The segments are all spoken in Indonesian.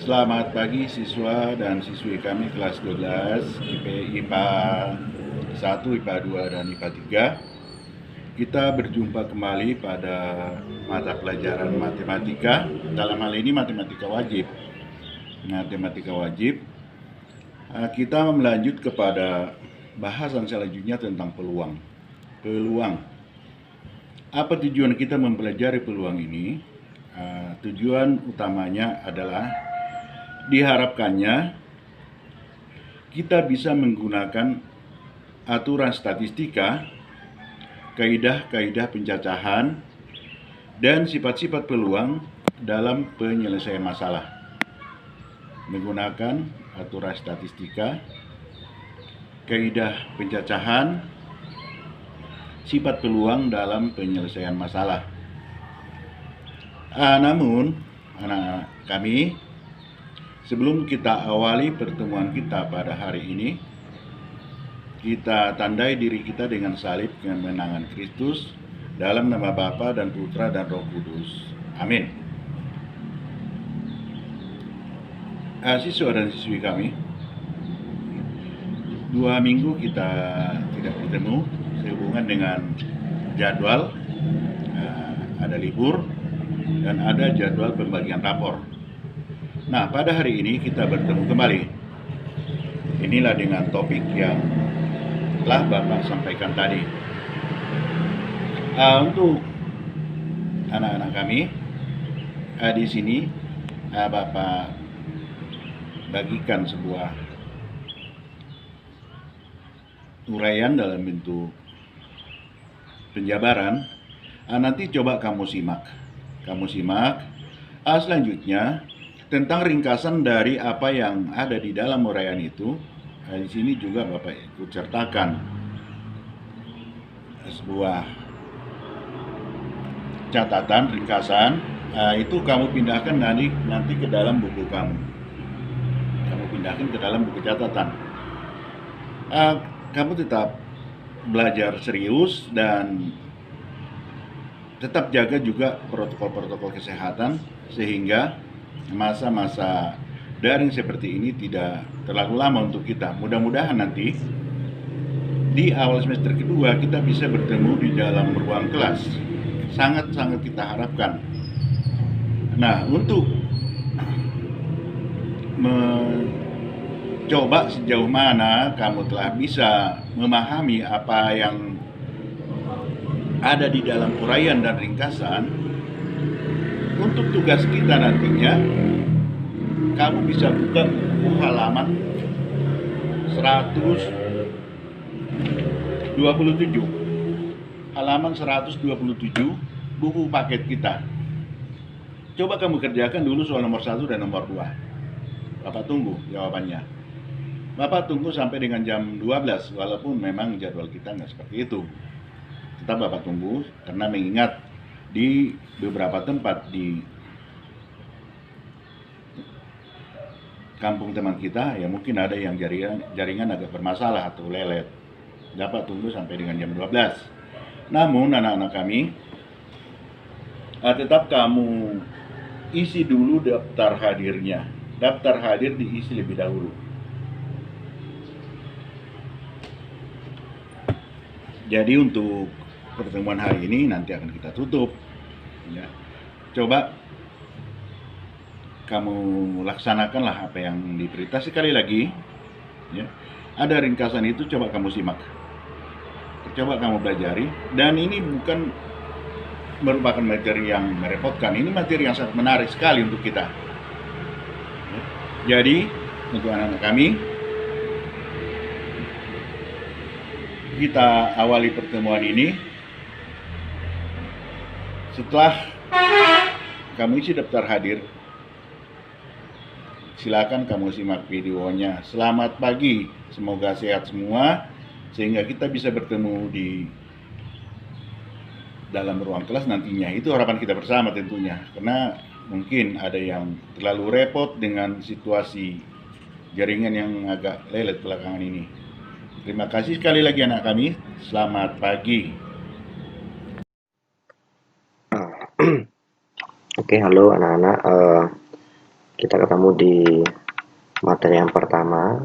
Selamat pagi siswa dan siswi kami kelas 12 IPA 1, IPA 2, dan IPA 3. Kita berjumpa kembali pada mata pelajaran matematika. Dalam hal ini matematika wajib. Kita melanjut kepada bahasan selanjutnya tentang peluang. Apa tujuan kita mempelajari peluang ini? Tujuan utamanya adalah diharapkannya kita bisa menggunakan aturan statistika, kaidah-kaidah pencacahan, dan sifat-sifat peluang dalam penyelesaian masalah. Menggunakan aturan statistika, kaidah pencacahan, sifat peluang dalam penyelesaian masalah. Namun, anak-anak kami, sebelum kita awali pertemuan kita pada hari ini, kita tandai diri kita dengan salib kemenangan Kristus dalam nama Bapa dan Putra dan Roh Kudus. Amin. Siswa dan siswi kami, 2 minggu kita tidak bertemu sehubungan dengan jadwal, ada libur, dan ada jadwal pembagian rapor. Nah, pada hari ini kita bertemu kembali. Inilah dengan topik yang telah Bapak sampaikan tadi. Untuk anak-anak kami, di sini Bapak bagikan sebuah uraian dalam bentuk penjabaran. Nanti coba kamu simak. Selanjutnya tentang ringkasan dari apa yang ada di dalam uraian itu. Di sini juga Bapak ikut sertakan sebuah catatan ringkasan. Itu kamu pindahkan nanti ke dalam buku kamu. Pindahkan ke dalam buku catatan. Kamu tetap belajar serius dan tetap jaga juga protokol-protokol kesehatan sehingga masa-masa daring seperti ini tidak terlalu lama untuk kita. Mudah-mudahan nanti di awal semester kedua kita bisa bertemu di dalam ruang kelas. Sangat-sangat kita harapkan. Nah, untuk mencoba sejauh mana kamu telah bisa memahami apa yang ada di dalam uraian dan ringkasan, untuk tugas kita nantinya kamu bisa buka buku halaman 127. Halaman 127 buku paket kita. Coba kamu kerjakan dulu soal nomor 1 dan nomor 2. Bapak tunggu jawabannya. Bapak tunggu sampai dengan jam 12, walaupun memang jadwal kita nggak seperti itu. Tetap Bapak tunggu, karena mengingat di beberapa tempat di kampung teman kita, ya mungkin ada yang jaringan agak bermasalah atau lelet. Dapat tunggu sampai dengan jam 12. Namun anak-anak kami, tetap kamu isi dulu daftar hadirnya. Daftar hadir diisi lebih dahulu. Jadi untuk pertemuan hari ini nanti akan kita tutup. Ya. Coba kamu laksanakanlah apa yang diperintah. Sekali lagi, ya, ada ringkasan itu, coba kamu simak. Coba kamu pelajari. Dan ini bukan merupakan materi yang merepotkan. Ini materi yang sangat menarik sekali untuk kita. Jadi, untuk anak-anak kami, kita awali pertemuan ini. Setelah kamu isi daftar hadir, silakan kamu simak videonya. Selamat pagi, semoga sehat semua, sehingga kita bisa bertemu di dalam ruang kelas nantinya. Itu harapan kita bersama tentunya, karena mungkin ada yang terlalu repot dengan situasi jaringan yang agak lelet belakangan ini. Terima kasih sekali lagi anak kami. Selamat pagi. Oke, halo anak-anak. Kita ketemu di materi yang pertama.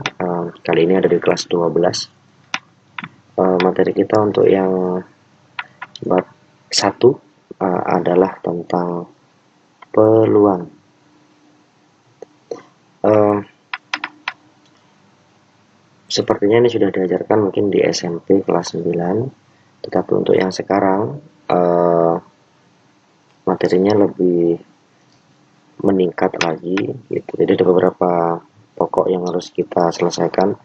Kali ini ada di kelas 12. Materi kita untuk yang bab 1 adalah tentang peluang. Sepertinya ini sudah diajarkan mungkin di SMP kelas 9, tetapi untuk yang sekarang materinya lebih meningkat lagi gitu. Jadi ada beberapa pokok yang harus kita selesaikan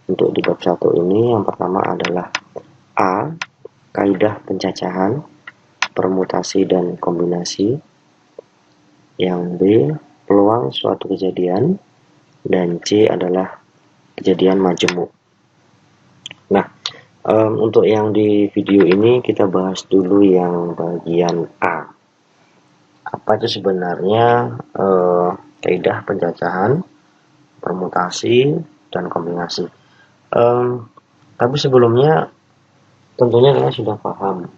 untuk di bab 1 ini. Yang pertama adalah A, kaidah pencacahan, permutasi dan kombinasi. Yang B, peluang suatu kejadian, dan C adalah kejadian majemuk. Nah, untuk yang di video ini kita bahas dulu yang bagian A. Apa itu sebenarnya kaidah pencacahan, permutasi, dan kombinasi. Tapi sebelumnya tentunya kalian sudah paham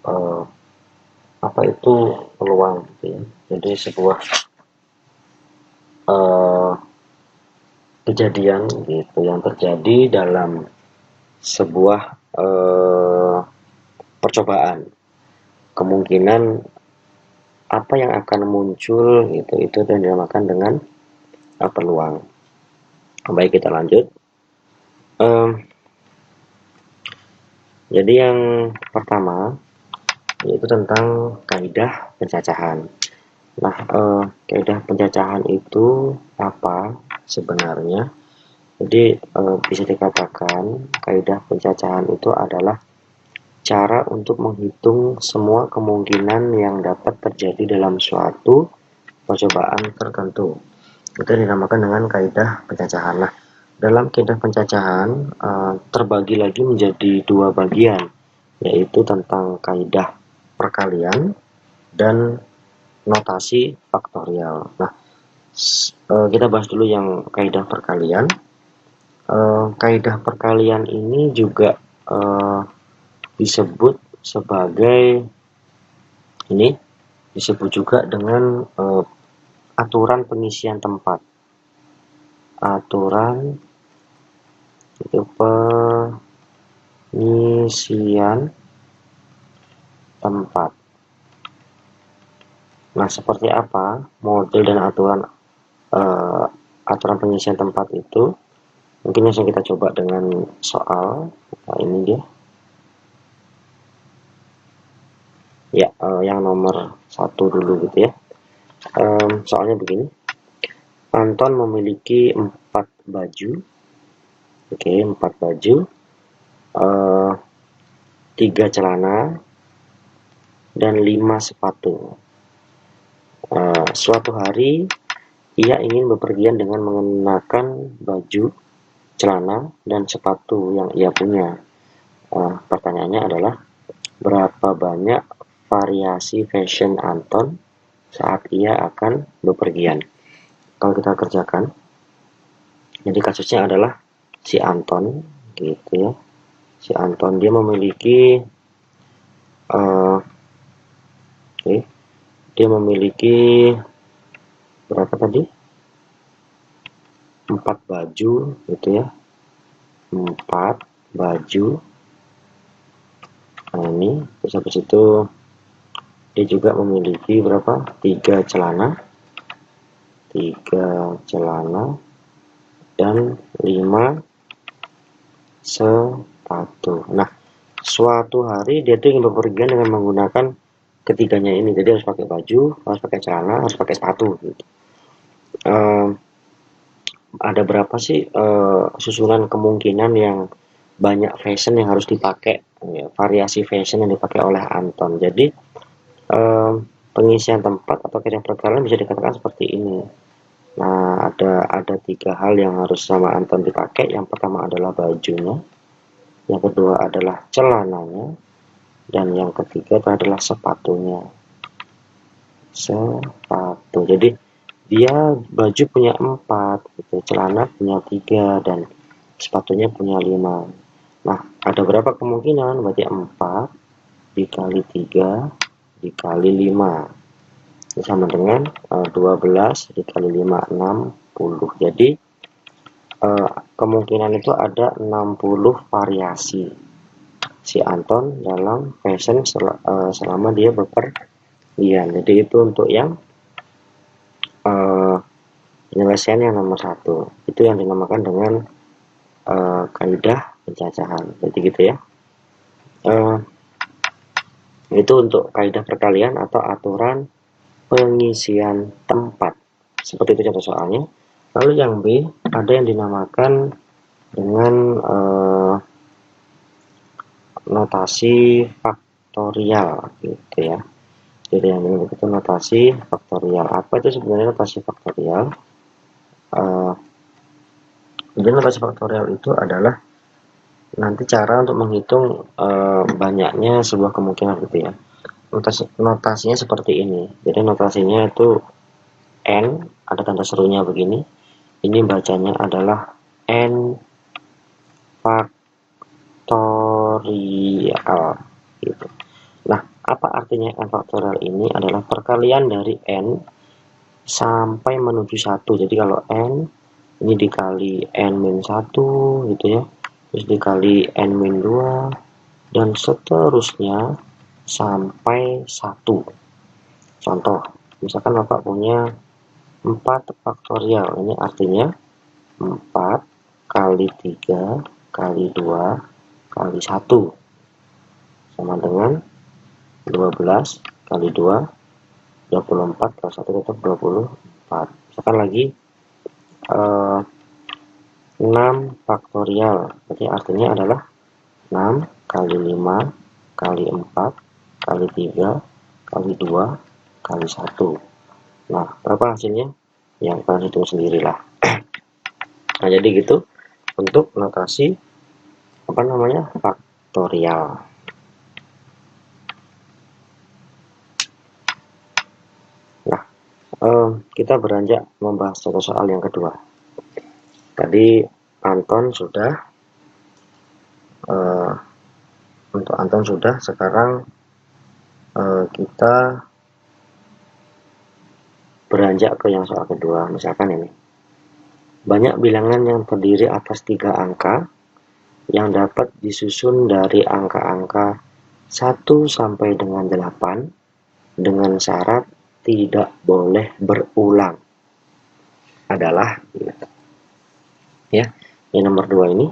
apa itu peluang gitu ya. Jadi sebuah kejadian gitu yang terjadi dalam sebuah percobaan, kemungkinan apa yang akan muncul gitu, itu dinamakan dengan peluang. Baik, kita lanjut. Jadi yang pertama yaitu tentang kaidah pencacahan. Nah, kaidah pencacahan itu apa sebenarnya? Jadi bisa dikatakan kaidah pencacahan itu adalah cara untuk menghitung semua kemungkinan yang dapat terjadi dalam suatu percobaan tertentu. Itu dinamakan dengan kaidah pencacahan. Nah, dalam kaidah pencacahan terbagi lagi menjadi 2 bagian, yaitu tentang kaidah perkalian dan notasi faktorial. Nah, kita bahas dulu yang kaidah perkalian. Kaidah perkalian ini juga disebut sebagai disebut juga dengan aturan pengisian tempat. Aturan itu pengisian tempat. Nah, seperti apa model dan aturan pengisian tempat itu? Mungkin langsung kita coba dengan soal. Nah, ini dia. Ya, yang nomor 1 dulu gitu ya. Soalnya begini. Anton memiliki 4 baju. Oke, 4 baju. 3 celana dan 5 sepatu. Suatu hari ia ingin bepergian dengan mengenakan baju, celana, dan sepatu yang ia punya. Pertanyaannya adalah berapa banyak variasi fashion Anton saat ia akan bepergian. Kalau kita kerjakan, jadi kasusnya adalah si Anton gitu ya. Si Anton dia memiliki dia memiliki berapa tadi? 4 baju gitu ya. 4 baju. Nah, ini terus habis itu dia juga memiliki berapa? 3 celana. 3 celana dan 5 sepatu. Nah, suatu hari dia tuh ingin bepergian dengan menggunakan ketiganya ini. Jadi harus pakai baju, harus pakai celana, harus pakai sepatu gitu. Ada berapa sih susunan kemungkinan yang banyak fashion yang harus dipakai, ya, variasi fashion yang dipakai oleh Anton. Jadi pengisian tempat atau kaidah perkalian bisa dikatakan seperti ini. Nah, ada 3 hal yang harus sama Anton dipakai. Yang pertama adalah bajunya, yang kedua adalah celananya, dan yang ketiga adalah sepatunya. Sepatu. Jadi dia baju punya 4 gitu, celana punya 3, dan sepatunya punya 5. Nah, ada berapa kemungkinan? Berarti 4 dikali 3 dikali 5. sama dengan 12 dikali 5, 60. Jadi kemungkinan itu ada 60 variasi si Anton dalam fashion selama dia bepergian. Jadi itu untuk yang penyelesaian yang nomor 1, itu yang dinamakan dengan kaidah pencacahan. Jadi gitu ya. Itu untuk kaidah perkalian atau aturan pengisian tempat. Seperti itu contoh soalnya. Lalu yang B ada yang dinamakan dengan notasi faktorial gitu ya. Jadi yang ini itu notasi faktorial. Apa itu sebenarnya notasi faktorial? Jadi notasi faktorial itu adalah nanti cara untuk menghitung banyaknya sebuah kemungkinan gitu ya. Notasinya seperti ini. Jadi notasinya itu N, ada tanda serunya begini. Ini bacanya adalah N faktorial gitu. Nah, apa artinya N faktorial ini? Adalah perkalian dari N sampai menuju 1. Jadi kalau N ini dikali N-1 gitu ya, terus dikali N-2 dan seterusnya sampai 1. Contoh, misalkan Bapak punya 4 faktorial, ini artinya 4 kali 3 kali 2 kali 1 sama dengan 12 kali 2, 24 kali 1 tetap 24. Misalkan lagi 6 faktorial, berarti artinya adalah 6 kali 5 kali 4 kali 3 kali 2 kali 1. Nah, berapa hasilnya? Yang kalian hitung sendirilah. Nah, jadi gitu untuk notasi faktorial. Nah, kita beranjak membahas contoh soal yang kedua. Tadi Anton sudah, untuk Anton sudah, sekarang kita beranjak ke yang soal kedua. Misalkan ini, banyak bilangan yang terdiri atas 3 angka yang dapat disusun dari angka-angka 1 sampai dengan 8 dengan syarat tidak boleh berulang. Adalah ya, yang nomor 2 ini,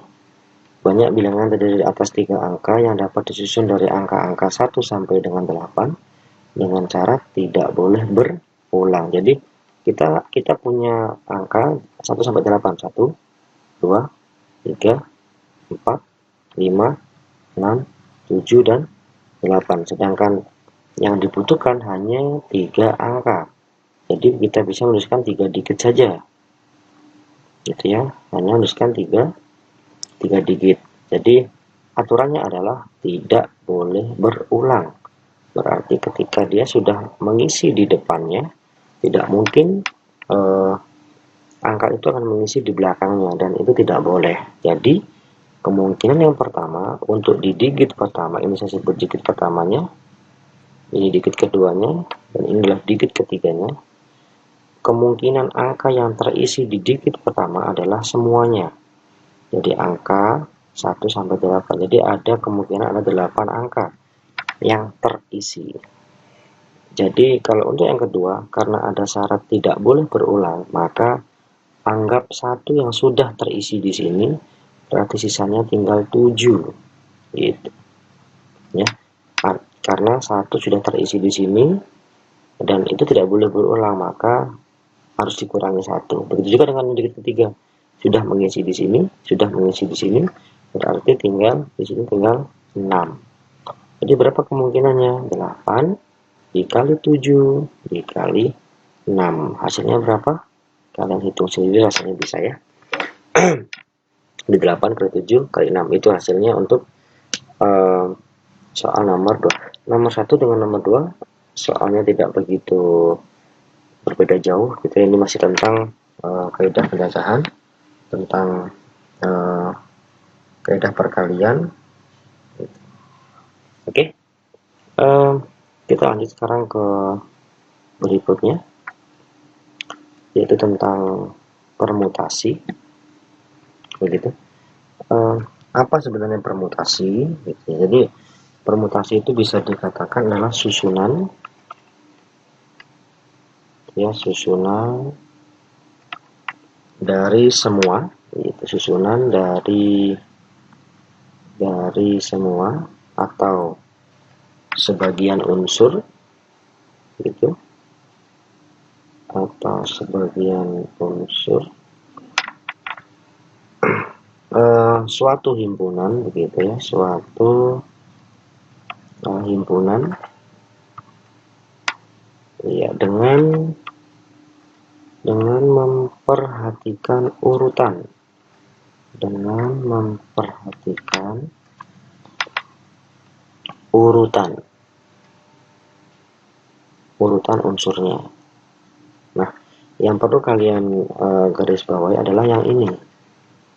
banyak bilangan terdiri atas 3 angka yang dapat disusun dari angka-angka 1 sampai dengan 8 dengan syarat tidak boleh berulang. Jadi kita punya angka 1 sampai 8, 1, 2, 3, 4, 5, 6, 7 dan 8. Sedangkan yang dibutuhkan hanya 3 angka. Jadi kita bisa menuliskan 3 digit saja. Gitu ya. Hanya menuliskan 3 digit. Jadi aturannya adalah tidak boleh berulang. Berarti ketika dia sudah mengisi di depannya, tidak mungkin angka itu akan mengisi di belakangnya, dan itu tidak boleh. Jadi kemungkinan yang pertama untuk di digit pertama, ini saya sebut digit pertamanya, ini digit keduanya, dan inilah digit ketiganya. Kemungkinan angka yang terisi di digit pertama adalah semuanya. Jadi angka 1 sampai 8. Jadi ada kemungkinan ada 8 angka yang terisi. Jadi kalau untuk yang kedua, karena ada syarat tidak boleh berulang, maka anggap 1 yang sudah terisi di sini, berarti sisanya tinggal 7. Gitu. Ya. Karena 1 sudah terisi di sini dan itu tidak boleh berulang, maka harus dikurangi 1. Begitu juga dengan digit ketiga. Sudah mengisi di sini, sudah mengisi di sini, berarti tinggal di sini tinggal 6. Jadi berapa kemungkinannya? 8 dikali 7 dikali 6. Hasilnya berapa? Kalian hitung sendiri, hasilnya bisa ya. Di 8 kali 7 kali 6. Itu hasilnya untuk soal nomor 2. Nomor 1 dengan nomor 2 soalnya tidak begitu berbeda jauh. Ini masih tentang kaidah pencacahan, tentang kaidah perkalian. Oke. Kita lanjut sekarang ke berikutnya, yaitu tentang permutasi. Begitu. Apa sebenarnya permutasi? Gitu. Jadi permutasi itu bisa dikatakan adalah susunan, ya, susunan dari semua, itu susunan dari semua atau sebagian unsur, gitu, atau sebagian unsur suatu himpunan, begitu ya, suatu himpunan, ya, dengan memperhatikan urutan, urutan unsurnya. Nah, yang perlu kalian garis bawahi adalah yang ini,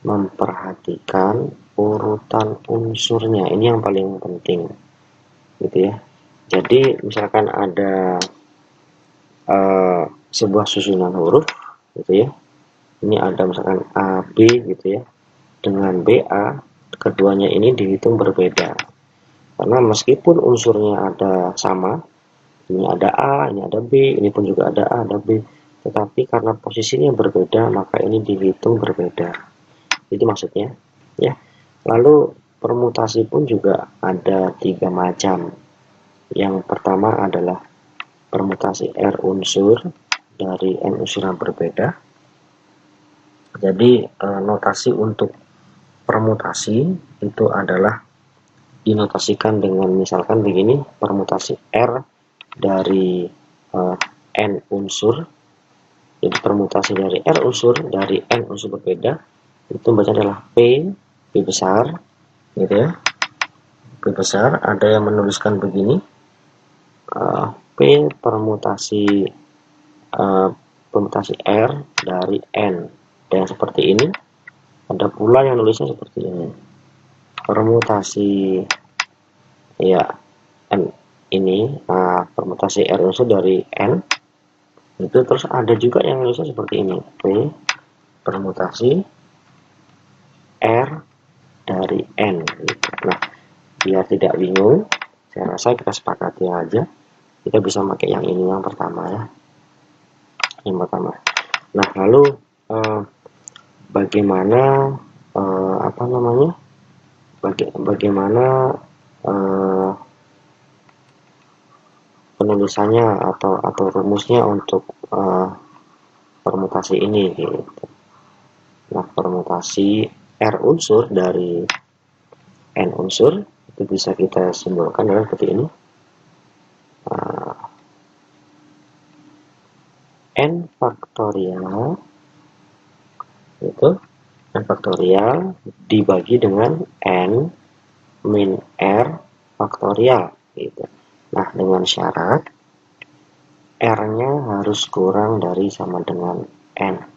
memperhatikan urutan unsurnya. Ini yang paling penting, gitu ya. Jadi misalkan ada sebuah susunan huruf, gitu ya. Ini ada misalkan A, B, gitu ya, dengan BA, keduanya ini dihitung berbeda. Karena meskipun unsurnya ada sama, ini ada A, ini ada B, ini pun juga ada A, ada B, tetapi karena posisinya berbeda, maka ini dihitung berbeda. Itu maksudnya, ya. Lalu permutasi pun juga ada 3 macam. Yang pertama adalah permutasi R unsur dari N unsur yang berbeda. Jadi notasi untuk permutasi itu adalah dinotasikan dengan misalkan begini, permutasi R dari N unsur. Jadi permutasi dari R unsur dari N unsur berbeda itu baca adalah P besar, gitu ya. P besar, ada yang menuliskan begini, P permutasi R dari N, dan seperti ini. Ada pula yang nulisnya seperti ini, permutasi, ya, N ini, permutasi R unsur dari N itu. Terus ada juga yang nulisnya seperti ini, P permutasi R dari N, gitu. Nah, biar tidak bingung, saya rasa kita sepakati aja, kita bisa pakai yang ini, yang pertama, ya, yang pertama. Nah, lalu bagaimana bagaimana penulisannya atau rumusnya untuk permutasi ini, gitu. Nah, permutasi R unsur dari N unsur itu bisa kita simbolkan dengan seperti ini, N faktorial, itu N faktorial dibagi dengan N min R faktorial, gitu. Nah, dengan syarat R-nya harus kurang dari sama dengan N.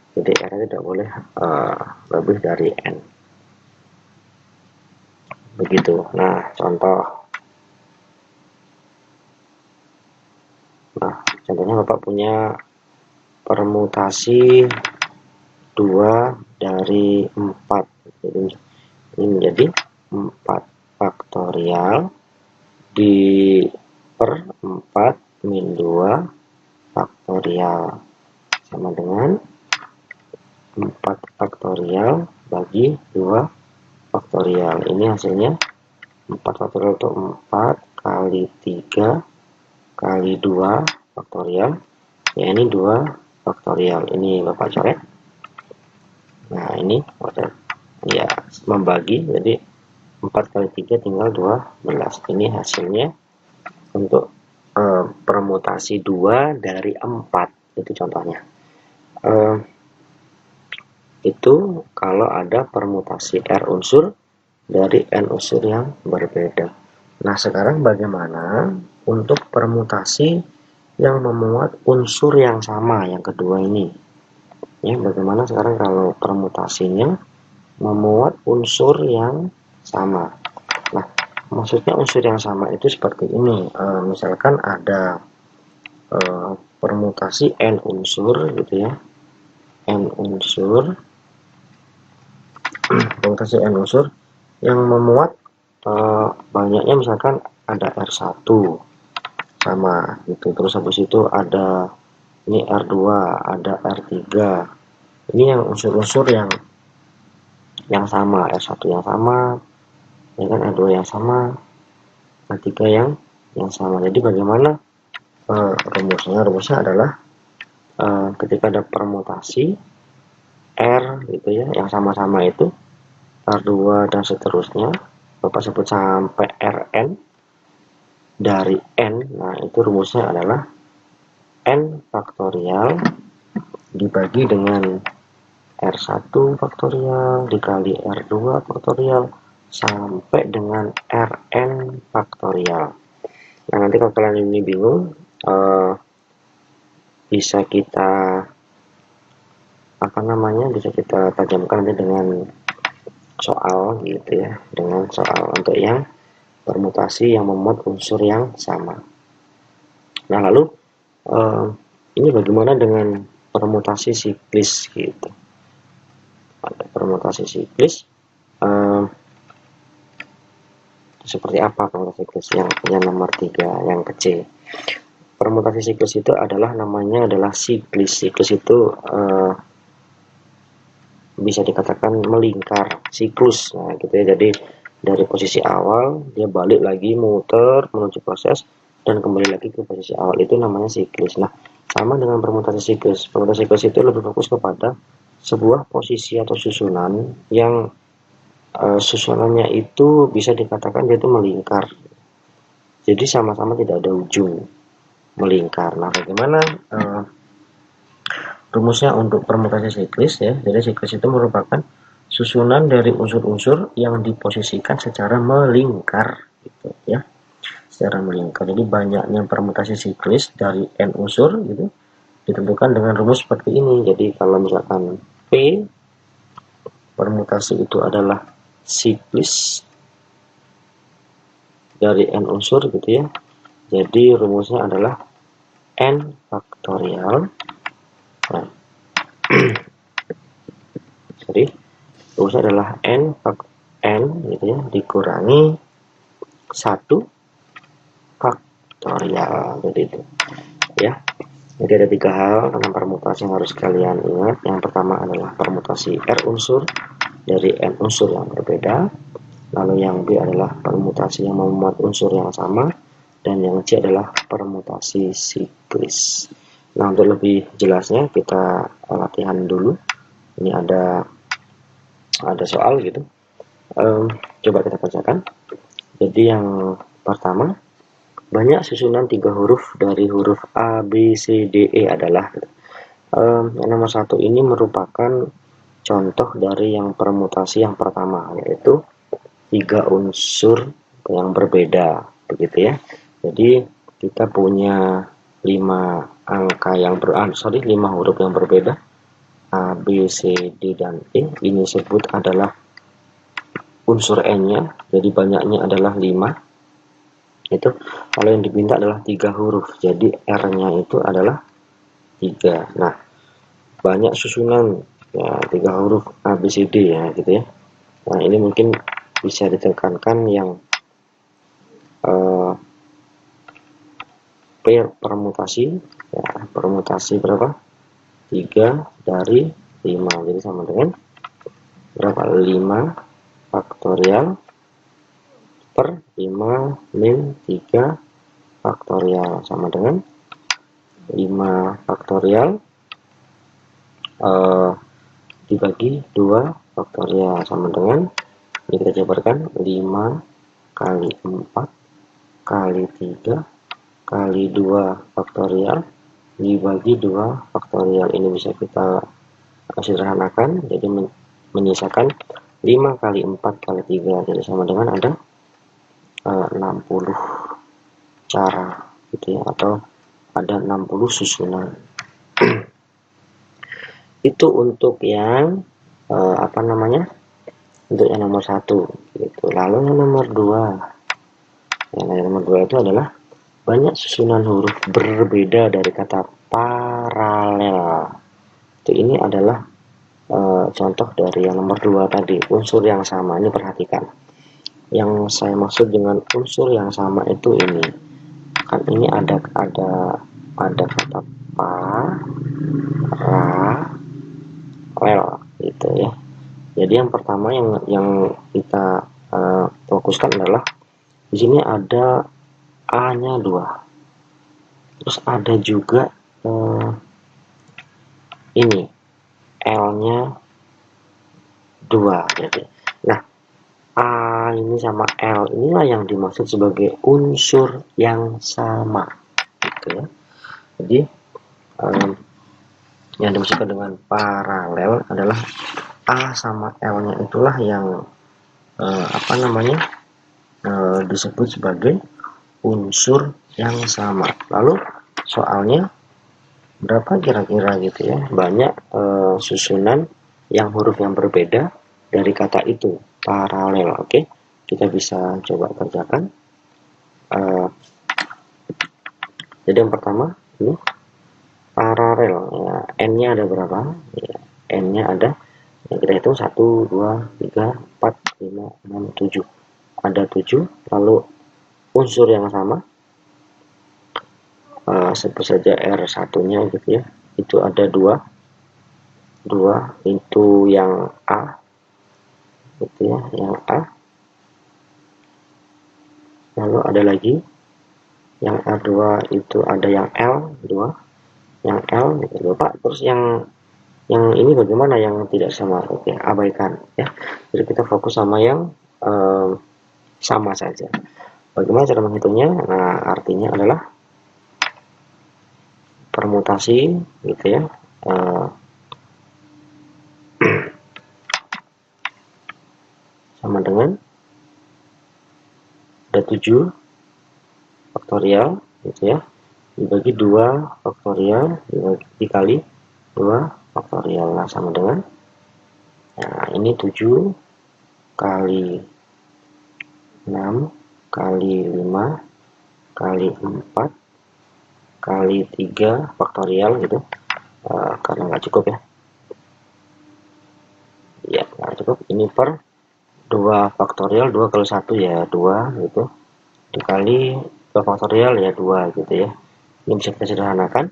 Jadi R-nya tidak boleh lebih dari N. Begitu. Nah, contoh. Nah, contohnya Bapak punya permutasi 2 dari 4. Jadi ini menjadi 4 faktorial di per 4 min 2 faktorial sama dengan 4 faktorial bagi 2 faktorial. Ini hasilnya 4 faktorial itu 4 kali 3 kali 2 faktorial, ya, ini 2 faktorial. Ini Bapak coret. Nah, ini ya, membagi, jadi 4 kali 3 tinggal 12. Ini hasilnya untuk permutasi 2 dari 4. Itu contohnya. Itu kalau ada permutasi R unsur dari N unsur yang berbeda. Nah, sekarang bagaimana untuk permutasi yang memuat unsur yang sama, yang kedua ini? Ya, bagaimana sekarang kalau permutasinya memuat unsur yang sama? Nah, maksudnya unsur yang sama itu seperti ini. Misalkan ada permutasi n unsur gitu ya, n unsur permutasi n unsur yang memuat banyaknya, misalkan ada R1 sama gitu, terus habis itu ada ini R2, ada R3, ini yang unsur-unsur yang sama, R1 yang sama ya kan, R2 yang sama, R3 yang sama. Jadi bagaimana rumusnya adalah ketika ada permutasi R gitu ya, yang sama-sama itu R2 dan seterusnya, Bapak sebut sampai Rn dari N. Nah, itu rumusnya adalah N faktorial dibagi dengan R1 faktorial dikali R2 faktorial sampai dengan Rn faktorial. Nah, nanti kalau kalian ini bingung, bisa kita bisa kita tajamkan nanti dengan soal gitu ya, dengan soal untuk yang permutasi yang memuat unsur yang sama. Nah, lalu ini bagaimana dengan permutasi siklis gitu. Ada permutasi siklis seperti apa permutasi siklis yang nomor 3 yang kecil. Permutasi siklus itu namanya adalah siklis. Siklus itu bisa dikatakan melingkar, siklus. Nah, gitu ya. Jadi dari posisi awal dia balik lagi muter menuju proses dan kembali lagi ke posisi awal, itu namanya siklus. Nah, sama dengan permutasi siklus. Permutasi siklus itu lebih fokus kepada sebuah posisi atau susunan yang susunannya itu bisa dikatakan dia itu melingkar. Jadi sama-sama tidak ada ujung, melingkar. Nah, bagaimana rumusnya untuk permutasi siklis ya? Jadi siklus itu merupakan susunan dari unsur-unsur yang diposisikan secara melingkar gitu ya, secara melingkar. Jadi banyaknya permutasi siklis dari n unsur gitu ditentukan dengan rumus seperti ini. Jadi kalau misalkan P permutasi itu adalah siklis dari n unsur gitu ya, jadi rumusnya adalah n faktorial. Nah, jadi rumusnya adalah n gitu ya dikurangi 1 faktorial, jadi itu ya. Jadi ada 3 hal tentang permutasi yang harus kalian ingat. Yang pertama adalah permutasi R unsur dari n unsur yang berbeda. Lalu yang B adalah permutasi yang memuat unsur yang sama. Dan yang C adalah permutasi siklis. Nah, untuk lebih jelasnya kita latihan dulu. Ini ada soal gitu. Coba kita bacakan. Jadi yang pertama, banyak susunan 3 huruf dari huruf A, B, C, D, E adalah gitu. Yang nomor 1 ini merupakan contoh dari yang permutasi yang pertama, yaitu 3 unsur yang berbeda begitu ya. Jadi kita punya 5 huruf yang berbeda, A, B, C, D, dan E. Ini disebut adalah unsur N-nya, jadi banyaknya adalah 5. Itu kalau yang diminta adalah 3 huruf, jadi R-nya itu adalah 3. Nah, banyak susunan ya 3 huruf A, B, C, D ya gitu ya. Nah, ini mungkin bisa ditekankan yang permutasi ya, permutasi berapa? 3 dari 5, jadi sama dengan berapa? 5 faktorial per 5 min 3 faktorial sama dengan 5 faktorial dibagi 2 faktorial sama dengan, ini kita jabarkan, 5 kali 4 kali 3 kali 2 faktorial dibagi 2 faktorial. Ini bisa kita sederhanakan, jadi menyisakan 5 kali 4 kali 3, jadi sama dengan ada 60 cara gitu ya, atau ada 60 susunan. Itu untuk yang untuk yang nomor 1 gitu. Lalu yang nomor 2 itu adalah banyak susunan huruf berbeda dari kata paralel. Ini adalah contoh dari yang nomor 2 tadi, unsur yang sama. Ini perhatikan. Yang saya maksud dengan unsur yang sama itu ini. Kan ini ada kata paralel gitu ya. Jadi yang pertama yang kita fokuskan adalah di sini ada A-nya 2. Terus ada juga ini L-nya 2. Jadi, nah, A ini sama L inilah yang dimaksud sebagai unsur yang sama, gitu ya. Jadi yang dimaksudkan dengan paralel adalah A sama L-nya itulah yang disebut sebagai unsur yang sama. Lalu soalnya berapa kira-kira gitu ya, banyak susunan yang huruf yang berbeda dari kata itu, paralel. Oke, kita bisa coba kerjakan. Jadi yang pertama ini paralel ya, n-nya ada berapa ya, n-nya ada ya, kita hitung 1 2 3 4 5 6 7, ada 7. Lalu unsur yang sama, sebut saja R1 nya gitu ya, itu ada 2 itu yang A gitu ya, yang A. Lalu ada lagi yang A2 itu ada yang L2, yang L gitu Pak. Terus yang ini bagaimana yang tidak sama? Oke, abaikan ya. Jadi kita fokus sama yang sama saja. Bagaimana cara menghitungnya? Nah, artinya adalah permutasi gitu ya. Sama dengan ada 7 faktorial gitu ya, dibagi 2 faktorial dikali 2 faktorial. Nah, sama dengan, nah ini 7 kali 6 kali 5 kali 4 kali 3 faktorial gitu, karena nggak cukup ya nggak cukup. Ini per 2 faktorial, 2 kali 1 ya 2 gitu, dikali 2 faktorial ya 2 gitu ya. Ini bisa kita sederhanakan.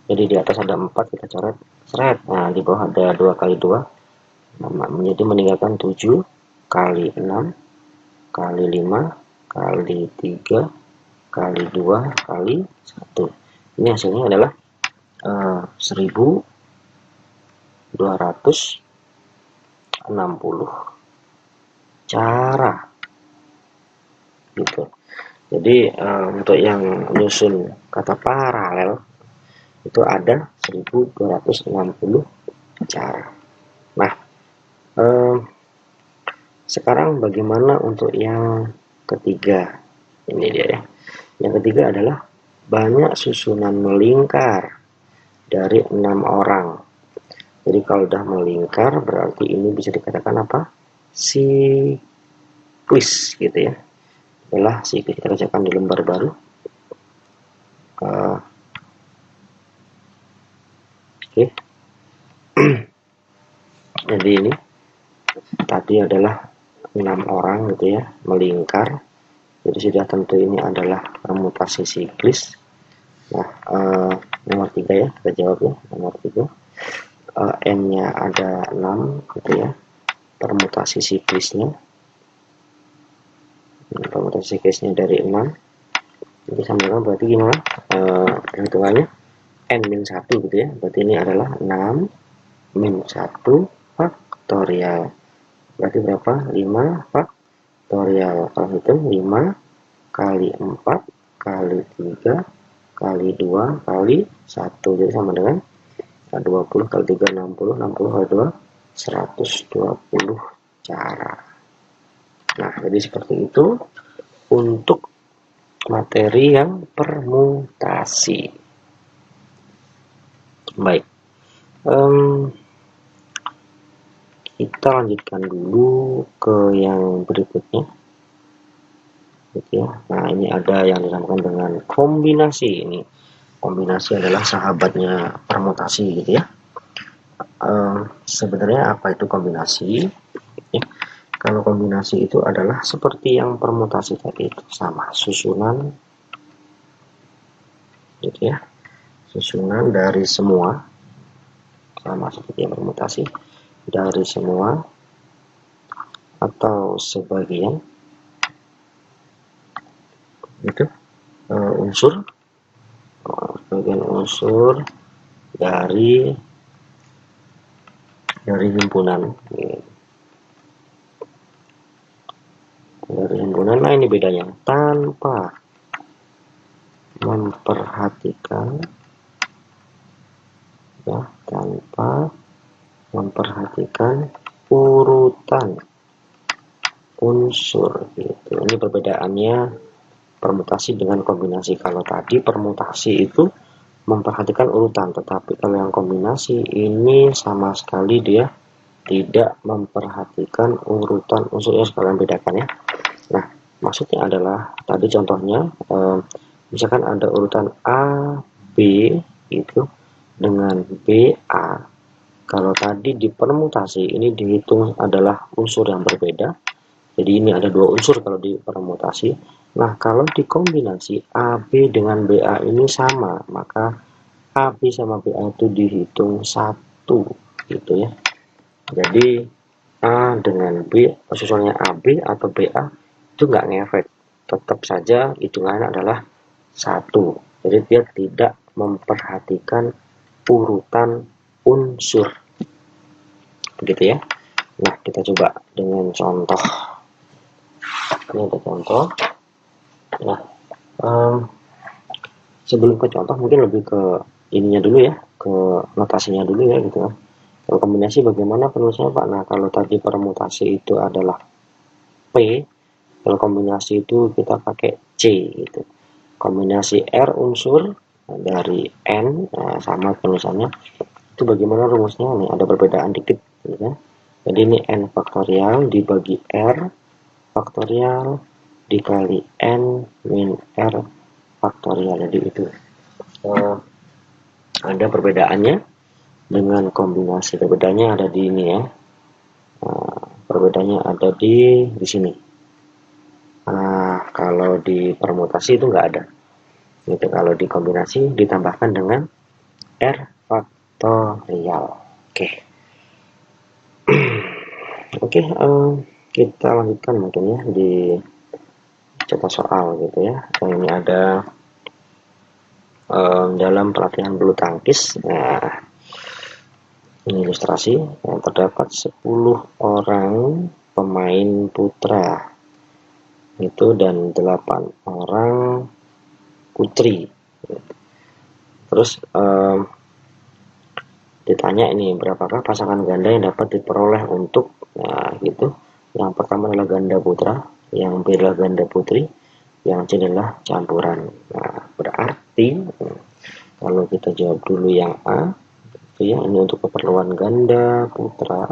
Jadi di atas ada 4, kita coret seret. Nah, di bawah ada 2 kali 2, menjadi meninggalkan 7 kali 6 kali 5 kali 3 kali 2 kali 1. Ini hasilnya adalah 1260 cara gitu. Jadi untuk yang menyusun kata paralel itu ada 1260 cara. Nah, sekarang bagaimana untuk yang ketiga? Ini dia ya. Yang ketiga adalah banyak susunan melingkar dari 6 orang. Jadi kalau udah melingkar berarti ini bisa dikatakan apa? Siklus gitu ya. Adalah siklus. Kita kerjakan di lembar baru. Oke. Jadi ini tadi adalah 6 orang gitu ya, melingkar. Jadi sudah tentu ini adalah permutasi siklis. Nah, nomor 3 ya, kita jawab ya, nomor 3. N-nya ada 6 gitu ya, permutasi siklisnya. Permutasi siklisnya dari 6. Jadi sama dengan berarti gimana? Hitungannya N-1 gitu ya. Berarti ini adalah 6 min 1 faktorial. Berarti berapa? 5 faktorial. Kalau hitung 5 kali 4 kali 3 kali 2 kali 1. Jadi sama dengan 20 kali 3 60, 60 kali 2 120 cara. Nah, jadi seperti itu untuk materi yang permutasi. Baik, kita lanjutkan dulu ke yang berikutnya, gitu ya. Nah, ini ada yang dinamakan dengan kombinasi. Ini kombinasi adalah sahabatnya permutasi gitu ya. Sebenarnya apa itu kombinasi? Ya, kalau kombinasi itu adalah seperti yang permutasi tadi, itu sama susunan gitu ya, susunan dari semua, sama seperti yang permutasi, dari semua atau sebagian itu unsur, sebagian unsur dari himpunan, dari himpunan. Nah, ini bedanya, tanpa memperhatikan ya, tanpa memperhatikan urutan unsur gitu. Ini perbedaannya permutasi dengan kombinasi. Kalau tadi permutasi itu memperhatikan urutan, tetapi kalau yang kombinasi ini sama sekali dia tidak memperhatikan urutan unsurnya. Sekalian bedakan ya. Nah, maksudnya adalah tadi contohnya misalkan ada urutan A, B itu dengan BA. Kalau tadi di permutasi ini dihitung adalah unsur yang berbeda. Jadi ini ada dua unsur kalau di permutasi. Nah, kalau dikombinasi AB dengan BA ini sama, maka AB sama BA itu dihitung satu gitu ya. Jadi A dengan B, susunannya AB atau BA itu nggak ngefek, tetap saja hitungannya adalah satu. Jadi dia tidak memperhatikan urutan unsur, begitu ya. Nah, kita coba dengan contoh. Ini ada contoh. Nah, sebelum ke contoh mungkin lebih ke ininya dulu ya, ke notasinya dulu ya gitu ya. Kalau kombinasi bagaimana penulisnya Pak? Nah, kalau tadi permutasi itu adalah P, kalau kombinasi itu kita pakai C gitu. Kombinasi R unsur dari N, nah, sama penulisannya. Itu bagaimana rumusnya? Nih ada perbedaan dikit gitu ya. Jadi ini N faktorial dibagi R faktorial dikali N min R faktorial. Jadi itu ada perbedaannya dengan kombinasi. Perbedaannya ada di ini ya. Perbedaannya ada di sini. Nah, kalau di permutasi itu enggak ada. Itu kalau di kombinasi ditambahkan dengan R faktorial. Oke. Oke, kita lanjutkan mungkin ya di contoh soal gitu ya. Ini ada dalam pelatihan bulu tangkis. Nah, ini ilustrasi yang terdapat 10 orang pemain putra itu dan 8 orang putri. Terus ditanya ini berapakah pasangan ganda yang dapat diperoleh untuk, nah gitu. Yang pertama adalah ganda putra, yang B adalah ganda putri, yang C adalah campuran. Nah, berarti kalau kita jawab dulu yang A itu ya, ini untuk keperluan ganda putra.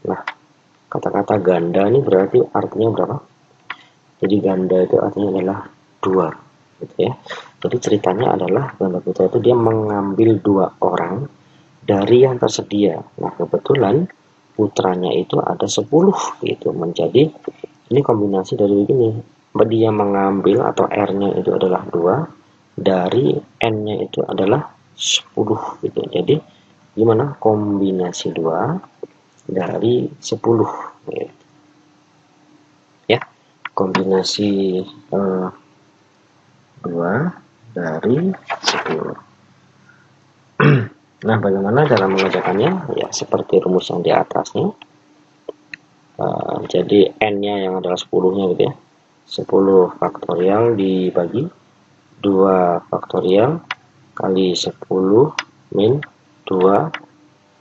Nah, kata-kata ganda ini berarti artinya berapa? Jadi ganda itu artinya adalah 2 gitu ya. Jadi ceritanya adalah ganda putra itu dia mengambil 2 orang dari yang tersedia. Nah, kebetulan putranya itu ada 10 gitu. Menjadi ini kombinasi dari begini. Dia mengambil atau R-nya itu adalah 2 dari N-nya itu adalah 10 gitu. Jadi gimana kombinasi 2 dari 10 gitu. Ya, kombinasi 2 dari 10. Nah, bagaimana cara mengerjakannya? Ya, seperti rumus yang di atasnya. Jadi N-nya yang adalah 10-nya gitu ya. 10 faktorial dibagi 2 faktorial kali 10 min 2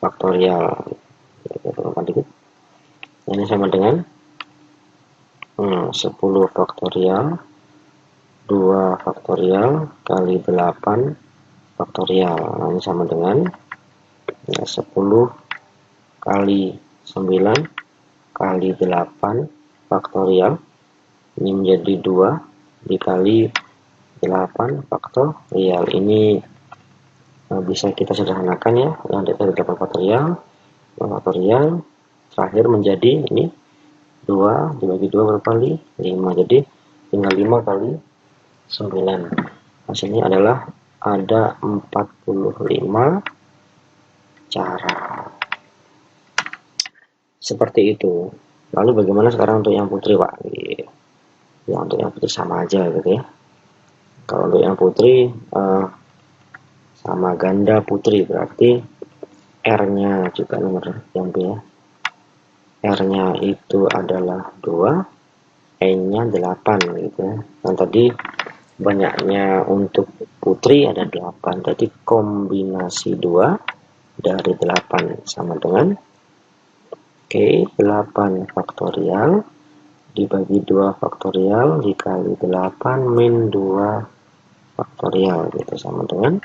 faktorial. Ini sama dengan 10 faktorial 2 faktorial kali 8 faktorial. Nah, ini sama dengan 10 kali 9 kali 8 faktorial ini menjadi 2 dikali 8 faktorial. Ini bisa kita sederhanakan ya, yang dari 8 faktorial terakhir menjadi ini 2 dibagi 2 berapa kali? 5. Jadi tinggal 5 kali 9. Hasilnya adalah ada 45 cara. Seperti itu. Lalu bagaimana sekarang untuk yang putri, Pak? Ya, untuk yang putri sama aja gitu ya. Kalau untuk yang putri sama ganda putri, berarti R-nya juga nomor yang B ya. R-nya itu adalah 2, N-nya 8 gitu ya. Dan tadi banyaknya untuk putri ada 8. Jadi kombinasi 2 dari 8 sama dengan 8 faktorial dibagi 2 faktorial dikali 8 min 2 faktorial gitu, sama dengan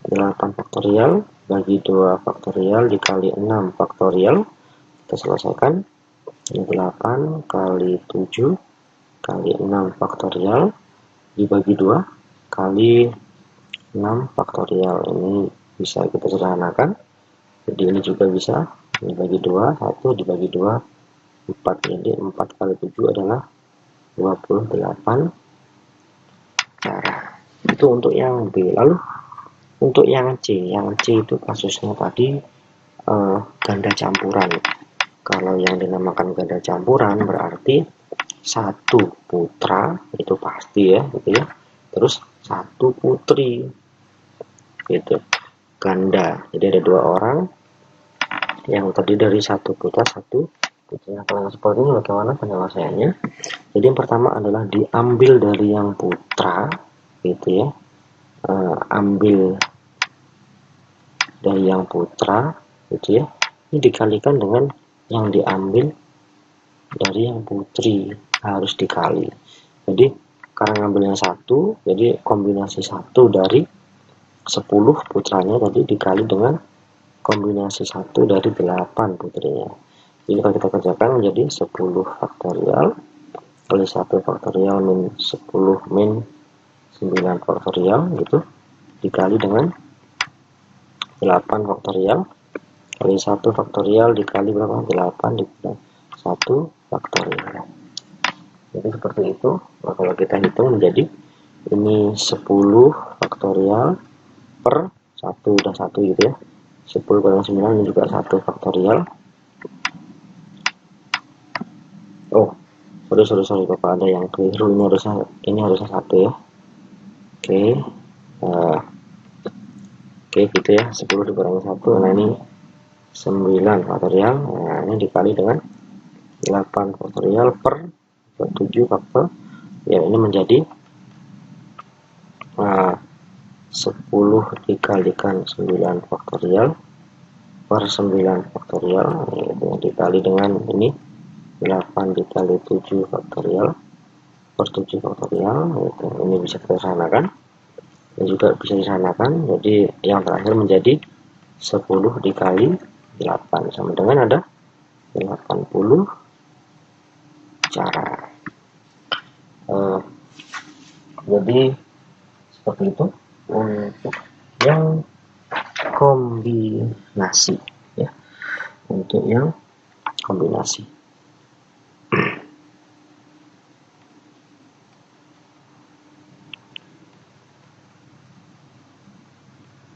8 faktorial bagi 2 faktorial dikali 6 faktorial. Kita selesaikan. Ini 8 kali 7 kali 6 faktorial dibagi 2 kali 6 faktorial. Ini bisa kita sederhanakan. Jadi ini juga bisa dibagi 2, 1 dibagi 2, 4. Jadi 4 kali 7 adalah 28 cara. Itu untuk yang B. Lalu untuk yang C itu kasusnya tadi ganda campuran. Kalau yang dinamakan ganda campuran berarti 1 putra itu pasti ya, gitu ya. Terus 1 putri, gitu. Ganda. Jadi ada 2 orang yang terdiri dari 1 putra, 1 putri. Nah, kalau seperti ini bagaimana penyelesaiannya? Jadi yang pertama adalah diambil dari yang putra, gitu ya. Ambil dari yang putra, gitu ya. Ini dikalikan dengan yang diambil dari yang putri, harus dikali. Jadi karena ngambilnya 1, jadi kombinasi 1 dari 10 putranya tadi dikali dengan kombinasi 1 dari 8 putrinya. Jadi kalau kita kerjakan menjadi 10 faktorial kali 1 faktorial min 10 min 9 faktorial gitu, dikali dengan 8 faktorial kali 1 faktorial dikali berapa? 8 dikali 1 faktorial. Jadi seperti itu. Nah, kalau kita hitung menjadi ini 10 faktorial per 1 udah 1 gitu ya. 10 kali 9 ini juga 1 faktorial. Oh, sorry Bapak, ada yang keliru. Ini harusnya 1 ya. Oke, gitu ya. 10 dikurangi 1. Nah, ini 9 faktorial. Nah, ini dikali dengan 8 faktorial per 7 faktor. Ya, ini menjadi 10 dikalikan 9 faktorial per 9 faktorial, yaitu dikali dengan ini 8 dikali 7 faktorial per 7 faktorial, yaitu ini bisa kita sederhanakan. Ini juga bisa disederhanakan. Jadi yang terakhir menjadi 10 dikali 8 sama dengan ada 80 cara. Jadi seperti itu untuk yang kombinasi ya, untuk yang kombinasi.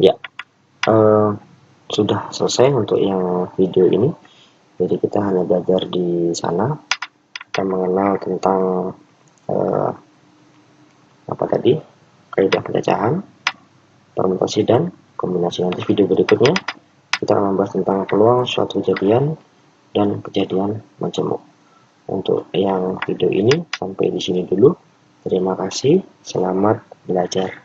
Ya, sudah selesai untuk yang video ini. Jadi kita hanya belajar di sana, kita mengenal tentang apa tadi, kaidah pencacahan, permutasi dan kombinasi. Nanti video berikutnya kita akan membahas tentang peluang suatu kejadian dan kejadian majemuk. Untuk yang video ini sampai di sini dulu. Terima kasih, selamat belajar.